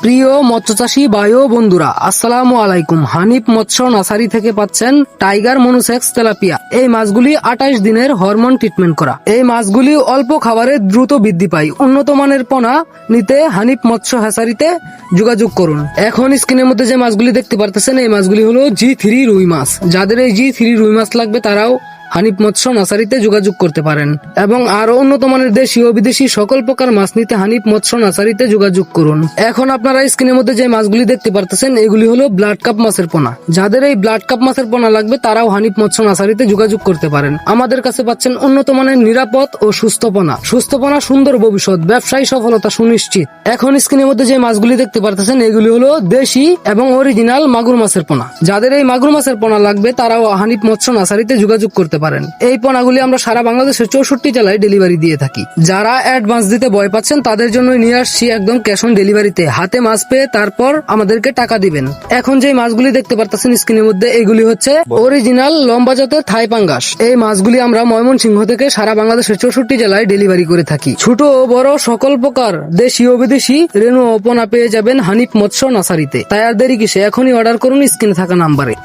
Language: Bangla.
প্রিয় মৎস্যচাষী ভাই ও বন্ধুরা, আসসালামু আলাইকুম। হানিফ মৎস্য নার্সারি থেকে পাচ্ছেন টাইগার মনোসেক্স তেলাপিয়া। এই মাছগুলি 28 দিনের হরমোন ট্রিটমেন্ট করা। এই মাছগুলি অল্প খাবারে দ্রুত বৃদ্ধি পায়। উন্নত মানের পোনা নিতে হানিফ মৎস্য হ্যাচারিতে যোগাযোগ করুন। এখন স্ক্রিনের মধ্যে যে মাছগুলি দেখতে পারতেছেন, এই মাছগুলি হলো G3 রুই মাছ। যাদের এই G3 রুই মাছ লাগবে তারাও হানিফ মৎস্য নার্সারিতে যোগাযোগ করতে পারেন এবং আরো উন্নত মানের দেশি ও বিদেশি সকল প্রকার মাছ নিতে হানিফ মৎস্য নার্সারিতে যোগাযোগ করুন। এখন আপনারা স্ক্রিনের মধ্যে যে মাছগুলি দেখতে পারতেছেন, এগুলি হলো ব্লাড কাপ মাছের পোনা। যাদের এই ব্লাড কাপ মাছের পোনা লাগবে তারাও হানিফ মৎস্য নার্সারিতে যোগাযোগ করতে পারেন। আমাদের কাছে পাচ্ছেন উন্নত মানের নিরাপদ ও সুস্থ পোনা। সুস্থ পোনা, সুন্দর ভবিষ্যৎ, ব্যবসায়ী সফলতা সুনিশ্চিত। এখন স্ক্রিনের মধ্যে যে মাছগুলি দেখতে পারতেছেন, এগুলি হলো দেশি এবং অরিজিনাল মাগুর মাছের পোনা। যাদের এই মাগুর মাছের পোনা লাগবে তারাও হানিফ মৎস্য নার্সারিতে যোগাযোগ করতে পারেন। এই পোনাগুলি আমরা সারা বাংলাদেশের 64 জেলায় ডেলিভারি দিয়ে থাকি। যারা অ্যাডভান্স দিতে ভয় পাচ্ছেন তাদের জন্য নিয়ে আসছি একদম ক্যাশ অন ডেলিভারিতে। হাতে মাছ পেয়ে তারপর আমাদেরকে টাকা দিবেন। এখন যে মাছগুলি দেখতে পারতেছেন স্ক্রিনের মধ্যে, এগুলি হচ্ছে অরিজিনাল লম্বা জাতের থাই পাঙ্গাস। এই মাছগুলি আমরা ময়মনসিংহ থেকে সারা বাংলাদেশের 64 জেলায় ডেলিভারি করে থাকি। ছোট ও বড় সকল প্রকার দেশি ও বিদেশি রেণু ও পোনা পেয়ে যাবেন হানিফ মৎস্য নার্সারিতে। তাই আর দেরি কিসে, এখনই অর্ডার করুন স্ক্রিনে থাকা নাম্বারে।